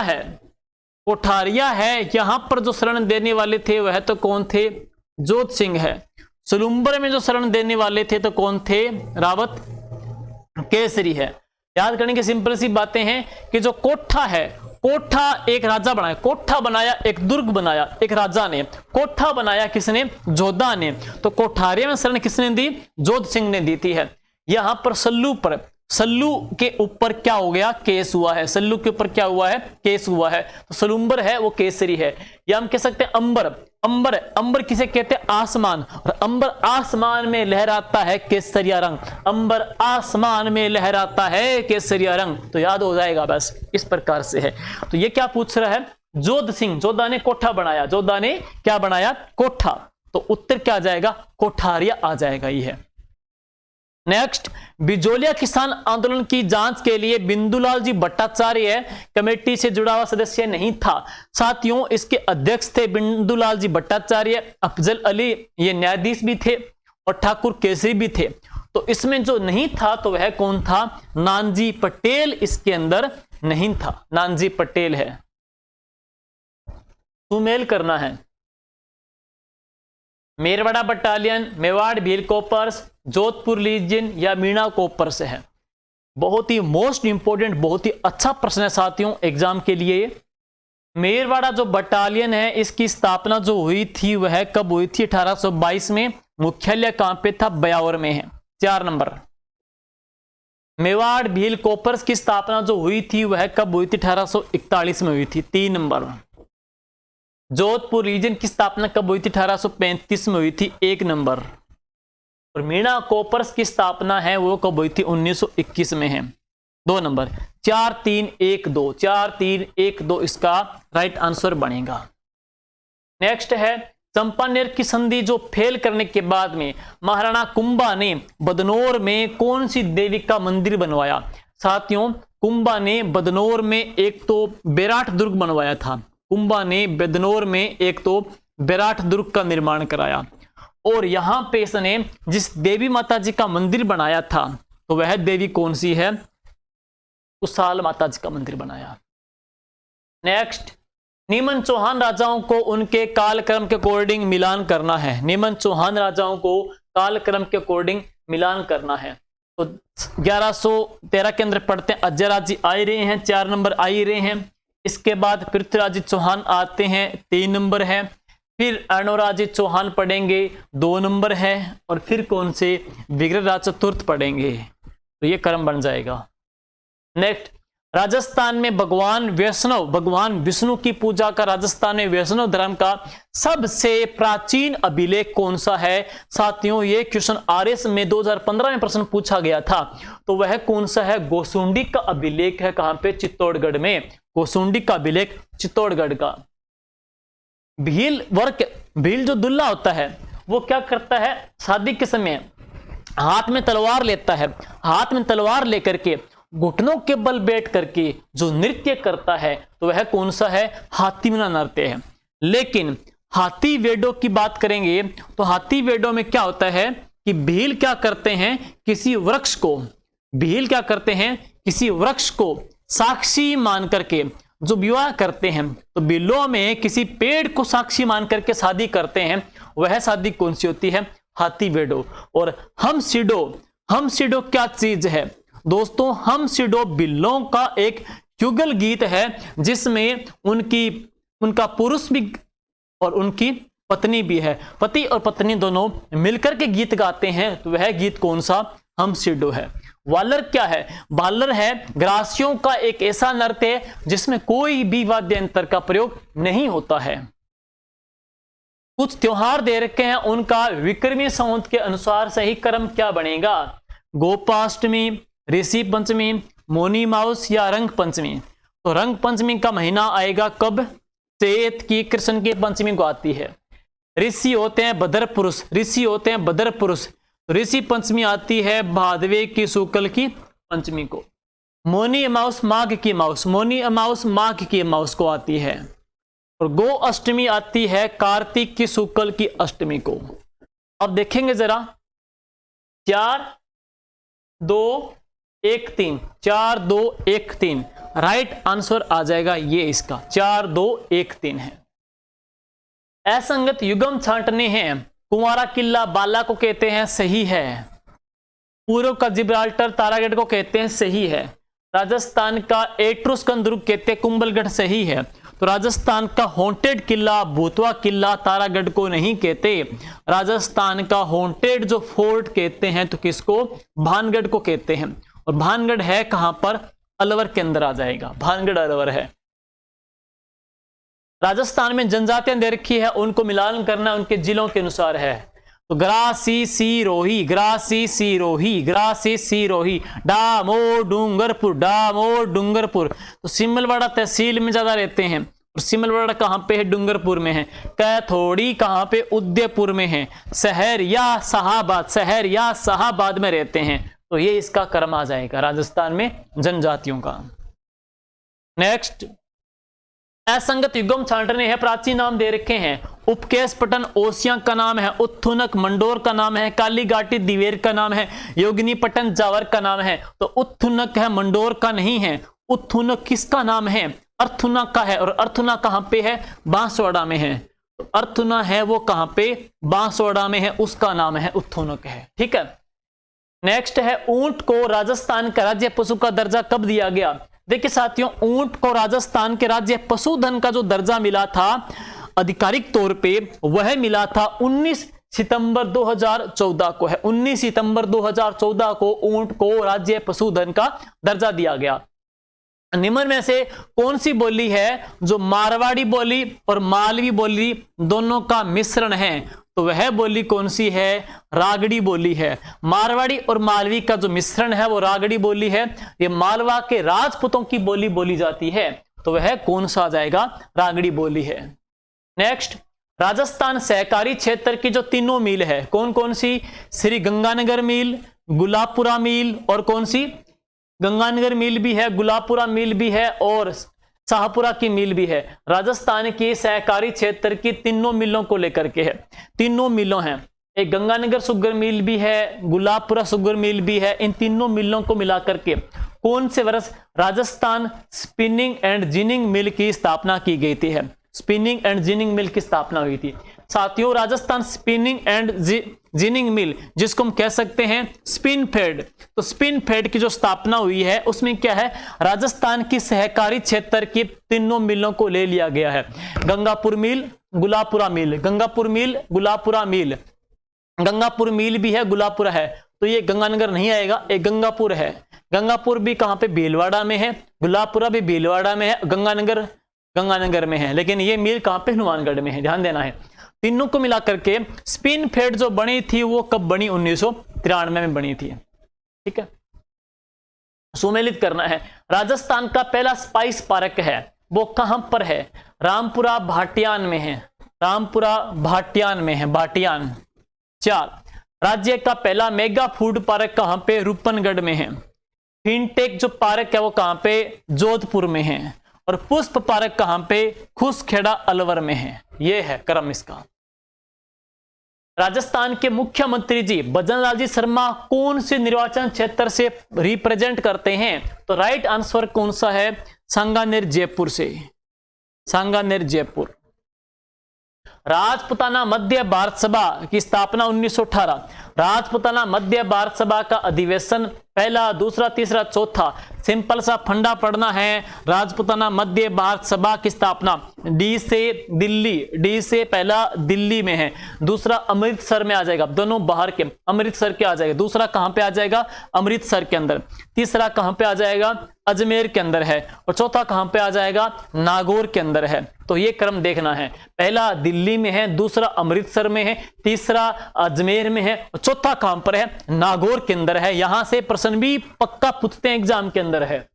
है यहां पर जो शरण देने वाले थे वह तो कौन थे, जोत सिंह है। सलूम्बर में जो शरण देने वाले थे तो कौन थे, रावत केसरी है। याद करने की सिंपल सी बातें हैं कि जो कोठा है, कोठा एक राजा बनाया, कोठा बनाया, एक दुर्ग बनाया एक राजा ने, कोठा बनाया किसने, जोधा ने। तो कोठारिया में शरण किसने दी, जोध सिंह ने दी थी है। यहां पर सल्लू के ऊपर क्या हो गया, केस हुआ है, सल्लू के ऊपर क्या हुआ है, केस हुआ है। तो सलूम्बर है वो केसरी है। या हम कह सकते हैं अंबर, अंबर किसे कहते हैं, आसमान, और अंबर आसमान में लहराता है केसरिया रंग, अंबर आसमान में लहराता है केसरिया रंग। तो याद हो जाएगा बस, इस प्रकार से है। तो ये क्या पूछ रहा है, जोध सिंह, जोधा ने कोठा बनाया, जोधा ने क्या बनाया, कोठा। तो उत्तर क्या आ जाएगा, कोठारिया आ जाएगा ये है। नेक्स्ट, बिजोलिया किसान आंदोलन की जांच के लिए बिंदुलाल जी भट्टाचार्य कमेटी से जुड़ा हुआ सदस्य नहीं था। साथियों इसके अध्यक्ष थे बिंदुलाल जी भट्टाचार्य, अफजल अली ये न्यायाधीश भी थे और ठाकुर केसरी भी थे। तो इसमें जो नहीं था तो वह कौन था, नानजी पटेल इसके अंदर नहीं था, नानजी पटेल है। सुमेल करना है, Merwara battalion, Mewar Bhil corps, Jodhpur legion या मीणा कॉपर्स है। बहुत ही मोस्ट इंपोर्टेंट, बहुत ही अच्छा प्रश्न है साथियों एग्जाम के लिए। मेरवाड़ा जो बटालियन है इसकी स्थापना जो हुई थी वह कब हुई थी, 1822 में। मुख्यालय कहां पे था, ब्यावर में है। 4 नंबर। मेवाड़ भील कॉपर्स की स्थापना जो हुई थी वह कब हुई थी, 1841 में हुई थी। 3 नंबर। जोधपुर रीजन की स्थापना कब हुई थी, 1835 में हुई थी। 1 नंबर। और मीणा कॉपर्स की स्थापना है वो कब हुई थी, 1921 में है। 2 नंबर। 4 3 1 2, 4 3 1 2 इसका राइट आंसर बनेगा। नेक्स्ट है चंपानेर की संधि जो फेल करने के बाद में महाराणा कुंभा ने बदनौर में कौन सी देवी का मंदिर बनवाया। साथियों, कुंभा ने बदनौर में एक तो बेराट दुर्ग बनवाया था। कुंभा ने बदनौर में एक तो बेराट दुर्ग का निर्माण कराया और यहां पे इसने जिस देवी माता जी का मंदिर बनाया था तो वह देवी कौन सी है, कुशाल माता जी का मंदिर बनाया। नेक्स्ट, नीमन चौहान राजाओं को उनके कालक्रम के अकॉर्डिंग मिलान करना है। नीमन चौहान राजाओं को कालक्रम के अकॉर्डिंग मिलान करना है। तो 1113 के अंदर पढ़ते हैं अजयराज जी आ ही रहे हैं, 4 नंबर आ ही रहे हैं। इसके बाद पृथ्वीराज चौहान आते हैं, 3 नंबर है। फिर अर्णोराज चौहान पढ़ेंगे, 2 नंबर है। और फिर कौन से, विग्रहराज चतुर्थ पढ़ेंगे। तो ये क्रम बन जाएगा। नेक्स्ट, राजस्थान में भगवान विष्णु की पूजा का राजस्थान में वैष्णव धर्म का सबसे प्राचीन अभिलेख कौन सा है। साथियों, ये क्वेश्चन आरएस में 2015 में प्रश्न पूछा गया था। तो वह कौन सा है, गोसुंडी का अभिलेख है। कहां पे, चित्तौड़गढ़ में। गोसुंडी का अभिलेख चित्तौड़गढ़ का। भील जो दुल्हा होता है वो क्या करता है, शादी के समय हाथ में तलवार लेता है। हाथ में तलवार लेकर के घुटनों के बल बैठ करके जो नृत्य करता है तो वह कौन सा है, हाथीमना नृत्य है। लेकिन हाथी वेडों की बात करेंगे तो हाथी वेडों में क्या होता है कि भील क्या करते हैं, किसी वृक्ष को साक्षी मान करके जो विवाह करते हैं। तो बिलों में किसी पेड़ को साक्षी मान करके शादी करते हैं, वह शादी कौन सी होती है, हाथी वेडो। और हमसिडो क्या चीज है दोस्तों, हमसिडो बिल्लों का एक युगल गीत है जिसमें उनका पुरुष भी और उनकी पत्नी भी है। पति और पत्नी दोनों मिलकर के गीत गाते हैं। तो वह गीत कौन सा, हमसिडो है। वालर क्या है, वालर है ग्रासियों का एक ऐसा नृत्य जिसमें कोई भी वाद्य यंत्र का प्रयोग नहीं होता है। कुछ त्योहार दे रखे हैं, उनका विक्रमी संवत के अनुसार सही क्रम क्या बनेगा, गोपाष्टमी, ऋषि पंचमी, मोनी माउस या रंग पंचमी। तो रंग पंचमी का महीना आएगा कब, चैत की कृष्ण की पंचमी को आती है। ऋषि होते हैं बदर पुरुष, तो ऋषि पंचमी आती है भादवे की शुक्ल की पंचमी को। मोनी अमावस माघ की अमावस को आती है। और गो अष्टमी आती है कार्तिक की शुक्ल की अष्टमी को। अब देखेंगे जरा, 4 2 1 3, 4 2 1 3 राइट आंसर आ जाएगा ये इसका 4 2 1 3 है। असंगत युग्म छांटने हैं, कुंवारा किला बाला को कहते हैं, सही है। पूर्व का जिब्राल्टर तारागढ़ को कहते हैं, सही है। राजस्थान का एट्रुस्कन दुर्ग कहते हैं कुंभलगढ़, सही है। तो राजस्थान का हॉन्टेड किला भूतवा किला तारागढ़ को नहीं कहते। राजस्थान का हॉन्टेड जो फोर्ट कहते हैं तो किसको, भानगढ़ को कहते हैं। और भानगढ़ है कहां पर, अलवर के अंदर आ जाएगा, भानगढ़ अलवर है। राजस्थान में जनजातियां दे रखी है, उनको मिलान करना उनके जिलों के अनुसार है। तो ग्रासी सिरोही, डामोर डूंगरपुर। तो सिमलवाड़ा तहसील में ज्यादा रहते हैं। और सिमलवाड़ा कहां पे है, डूंगरपुर में है। कैथोड़ी कहां पे, उदयपुर में है। शहर या शाहाबाद में रहते हैं। तो ये इसका क्रम आ जाएगा राजस्थान में जनजातियों का। नेक्स्ट, असंगत युग्म छांटने हैं, प्राचीन नाम दे रखे हैं। उपकेश पटन ओसिया का नाम है, उत्थुनक मंडोर का नाम है, कालीघाटी दिवेर का नाम है, योगिनी पटन जावर का नाम है। तो उत्थुनक है, मंडोर का नहीं है। उत्थुनक किसका नाम है, अर्थुना का है। और अर्थुना कहां पे है, बांसवाड़ा में है। तो अर्थुना है वो कहां पे, बांसवाड़ा में है, उसका नाम है उत्थुनक है। ठीक है। नेक्स्ट है, ऊंट को राजस्थान का राज्य पशु का दर्जा कब दिया गया। देखिए साथियों, ऊंट को राजस्थान के राज्य पशुधन का जो दर्जा मिला था आधिकारिक तौर पे, वह मिला था 19 सितंबर 2014 को है। 19 सितंबर 2014 को ऊंट को राज्य पशुधन का दर्जा दिया गया। निम्न में से कौन सी बोली है जो मारवाड़ी बोली और मालवी बोली दोनों का मिश्रण है। तो वह बोली कौन सी है, रागड़ी बोली है। मारवाड़ी और मालवी का जो मिश्रण है वो रागड़ी बोली है। ये मालवा के राजपूतों की बोली बोली जाती है। तो वह कौन सा आ जाएगा, रागड़ी बोली है। नेक्स्ट, राजस्थान सहकारी क्षेत्र की जो तीनों मिल है, कौन कौन सी? श्री गंगानगर मिल, गुलाबपुरा मिल, और कौन सी? गंगानगर मिल भी है, गुलाबपुरा मिल भी है, और शाहपुरा की मिल भी है। राजस्थान की सहकारी क्षेत्र की तीनों मिलों को लेकर के है। तीनों मिलों हैं, एक गंगानगर शुगर मिल भी है, गुलाबपुरा शुगर मिल भी है। इन तीनों मिलों को मिलाकर के कौन से वर्ष राजस्थान स्पिनिंग एंड जिनिंग मिल की स्थापना की गई थी? है स्पिनिंग एंड जिनिंग मिल की स्थापना हुई थी। साथियों, राजस्थान स्पिनिंग एंड जिनिंग मिल, जिसको हम कह सकते हैं स्पिन फेड, तो स्पिन फेड की जो स्थापना हुई है उसमें क्या है? राजस्थान की सहकारी क्षेत्र की तीनों मिलों को ले लिया गया है। गंगापुर मिल, गुलाबपुरा मिल, गंगापुर मिल, गुलाबपुरा मिल, गंगापुर मिल भी है, गुलाबपुरा है, तो ये गंगानगर नहीं आएगा, एक गंगापुर है। गंगापुर भी कहां पे? भीलवाड़ा में है। गुलाबपुरा भी भीलवाड़ा में है। गंगानगर में है, लेकिन ये मिल कहां पे? हनुमानगढ़ में है, ध्यान देना है। तीनों को मिलाकर के स्पिन फेड जो बनी थी वो कब बनी? 1993 में बनी थी। ठीक है, सुमेलित करना है। राजस्थान का पहला स्पाइस पार्क है, वो कहां पर है? रामपुरा भाटियान में है। रामपुरा भाटियान में है, भाटियान। 4, राज्य का पहला मेगा फूड पार्क कहां पे? रूपनगढ़ में है। फिनटेक जो पार्क है वो कहां पे? जोधपुर में है। और पुष्प पार्क कहां पे? खुसखेड़ा अलवर में है। यह है क्रम इसका। राजस्थान के मुख्यमंत्री जी भजनलाल जी शर्मा कौन से निर्वाचन क्षेत्र से रिप्रेजेंट करते हैं? तो राइट आंसर कौन सा है? सांगानेर जयपुर से। सांगानेर जयपुर। राजपुताना मध्य भारत सभा की स्थापना 1918। राजपुताना मध्य भारत सभा का अधिवेशन पहला, दूसरा, तीसरा, चौथा, सिंपल सा फंडा पढ़ना है। राजपुताना मध्य भारत सभा की स्थापना डी से दिल्ली, डी से पहला दिल्ली में है, दूसरा अमृतसर में आ जाएगा, दोनों बाहर के, अमृतसर के आ जाएगा। दूसरा कहां पे आ जाएगा? अमृतसर के अंदर। तीसरा कहां पे आ जाएगा? अजमेर के अंदर है। और चौथा कहां पे आ जाएगा? नागौर के अंदर है। तो ये क्रम देखना है, पहला दिल्ली में है, दूसरा अमृतसर में है, तीसरा अजमेर में है, और चौथा कहां पर है? नागौर के अंदर है। यहां से प्रश्न भी पक्का पूछते हैं एग्जाम के अंदर है,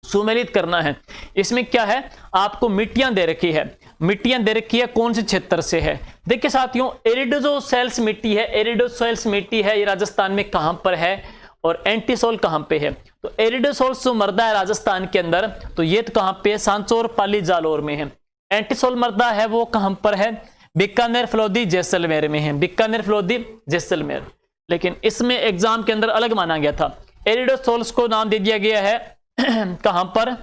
सुमेलित करना है। इसमें क्या है? आपको मिट्टियां दे रखी है, मिट्टियां दे रखी है, कौन से क्षेत्र से है? देखिए साथियों, एरिडोसोल्स मिट्टी है, एरिडोसोल्स मिट्टी है, ये राजस्थान में कहां पर है? और एंटीसोल कहां पे है? तो एरिडोसोल्स जो मृदा है राजस्थान के अंदर, तो ये तो कहां पे? सांचौर, पाली, जालौर में है। एंटीसोल मृदा है वो कहां पर है? बीकानेर, फलोदी, जैसलमेर में है। बीकानेर, फलोदी, जैसलमेर। लेकिन इसमें एग्जाम के अंदर अलग माना गया था। एरिडोसोल्स को नाम दे दिया गया है कहां पर?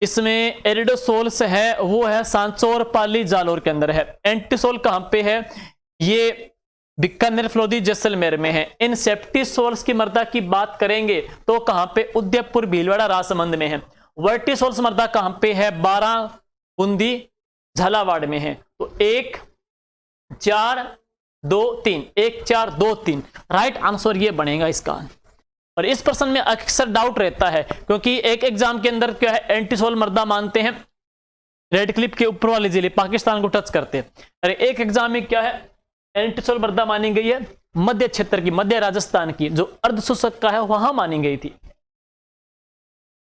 इसमें एरिडोसोल्स है वो है सांचौर, पाली, जालौर के अंदर है। एंटीसोल कहां पे है? ये बीकानेर, फलोदी, जैसलमेर में है। इन सेप्टिसोल्स की मृदा की बात करेंगे तो कहां पे? उदयपुर, भीलवाड़ा, राजसमंद में है। वर्टिसोल्स मृदा कहां पे है? 12, बूंदी, झालावाड़ में है। तो 1, 4, 2, 3, 1, 4, 2, 3 राइट आंसर ये बनेगा इसका। और इस प्रश्न में अक्सर डाउट रहता है, क्योंकि एक एग्जाम के अंदर क्या है? एंटीसोल मृदा मानते हैं, रेड क्लिप के ऊपर वाले जिले पाकिस्तान को टच करते हैं। अरे एक एग्जाम में क्या है? एंटीसोल मृदा मानी गई है मध्य क्षेत्र की, मध्य राजस्थान की, जो अर्धशुष्क का है वहां मानी गई थी।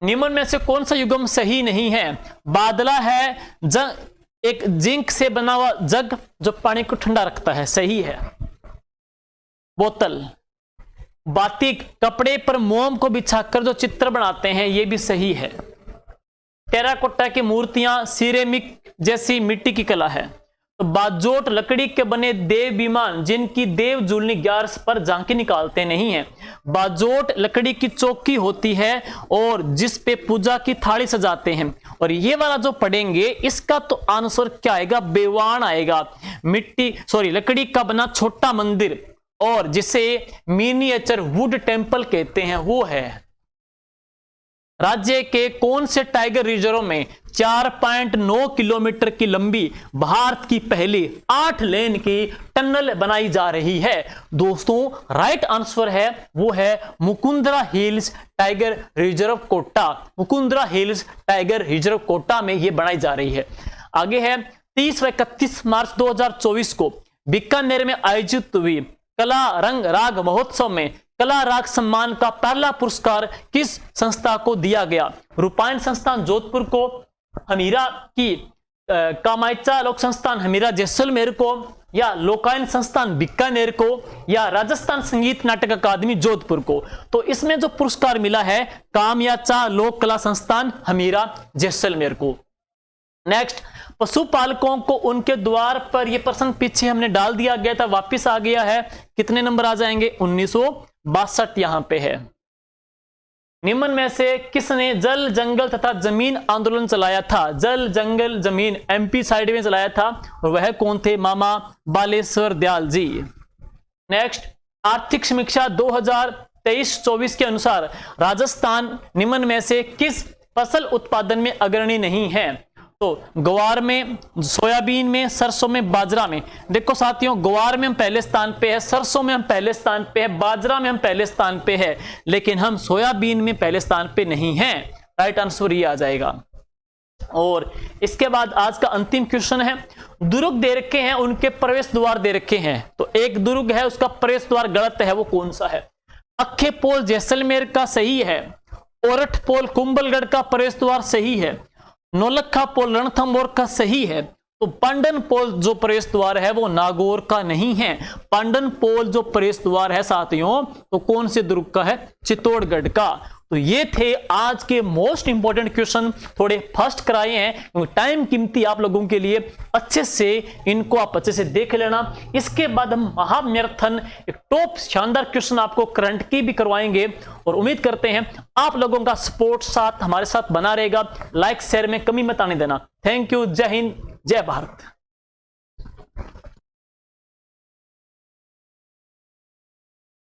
निम्न में से कौन सा युग्म सही नहीं है? बादला है, एक जिंक से बना हुआ जग जो पानी को ठंडा रखता है, सही है। बोतल, बातिक, कपड़े पर मोम को बिछाकर जो चित्र बनाते हैं, यह भी सही है। टेराकोटा की मूर्तियां, सिरेमिक जैसी मिट्टी की कला है। तो बाजोट लकड़ी के बने देव विमान जिनकी देव जुलनी 11 पर झांकी निकालते नहीं है। बाजोट लकड़ी की चौकी होती है और जिस पे पूजा की थाली सजाते हैं। और ये वाला जो पढ़ेंगे इसका तो आंसर क्या आएगा? बेवान आएगा। लकड़ी का बना छोटा मंदिर और जिसे मिनिएचर वुड टेंपल कहते हैं वो है। राज्य के कौन से टाइगर रिजर्व में 4.9 किलोमीटर की लंबी भारत की पहली 8 लेन की टनल बनाई जा रही है? दोस्तों राइट आंसर है वो है Mukundra hills tiger reserve Kota. Mukundra hills tiger reserve Kota में यह बनाई जा रही है। आगे है 30 व 31 मार्च 2024 को बीकानेर में आयोजित हुई कला रंग राग महोत्सव में कला राग सम्मान का पहला पुरस्कार किस संस्था को दिया गया? रूपायन संस्थान जोधपुर को, हमीरा की कामायचा लोक संस्थान हमीरा जैसलमेर को, या लोकायन संस्थान बीकानेर को, या राजस्थान संगीत नाटक अकादमी जोधपुर को। तो इसमें जो पुरस्कार मिला है कामयाचा लोक कला संस्थान हमीरा जैसलमेर को। नेक्स्ट, पशुपालकों को उनके द्वार पर, यह प्रश्न पीछे हमने डाल दिया गया था, वापिस आ गया है। कितने नंबर आ जाएंगे? 1962 यहां पे है। निम्न में से किसने जल जंगल तथा जमीन आंदोलन चलाया था? जल जंगल जमीन एमपी साइड में चलाया था, और वह कौन थे? मामा बालेश्वर दयाल जी। नेक्स्ट, आर्थिक समीक्षा 2023-24 के अनुसार राजस्थान निम्न में से किस फसल उत्पादन में अग्रणी नहीं है? तो ग्वार में, सोयाबीन में, सरसों में, बाजरा में। देखो साथियों, ग्वार में हम पहले स्थान पे है, सरसों में हम पहले स्थान पे है, बाजरा में हम पहले स्थान पे है, लेकिन हम सोयाबीन में पहले स्थान पे नहीं हैं। राइट आंसर ये आ जाएगा। और इसके बाद आज का अंतिम क्वेश्चन है, दुर्ग दे रखे हैं, उनके प्रवेश द्वार दे रखे हैं। तो एक दुर्ग है, उसका प्रवेश द्वार गलत है, वो कौन सा है? अखे पोल जैसलमेर का सही है, ओरठ पोल कुंभलगढ़ का प्रवेश द्वार सही है, नौलखा पोल रणथंभौर का सही है। तो पांडन पोल जो प्रवेश द्वार है वो नागौर का नहीं है। पांडन पोल जो प्रवेश द्वार है साथियों, तो कौन से दुर्ग का है? चित्तौड़गढ़ का। तो ये थे आज के मोस्ट इंपॉर्टेंट क्वेश्चन, थोड़े फर्स्ट कराए हैं क्योंकि टाइम कीमती आप लोगों के लिए, अच्छे से इनको आप अच्छे से देख लेना। इसके बाद हम महामैराथन एक टॉप शानदार क्वेश्चन आपको करंट की भी करवाएंगे, और उम्मीद करते हैं आप लोगों का सपोर्ट साथ हमारे साथ बना रहेगा। लाइक शेयर में कमी मत आने देना। Thank you. जय हिंद, जय भारत।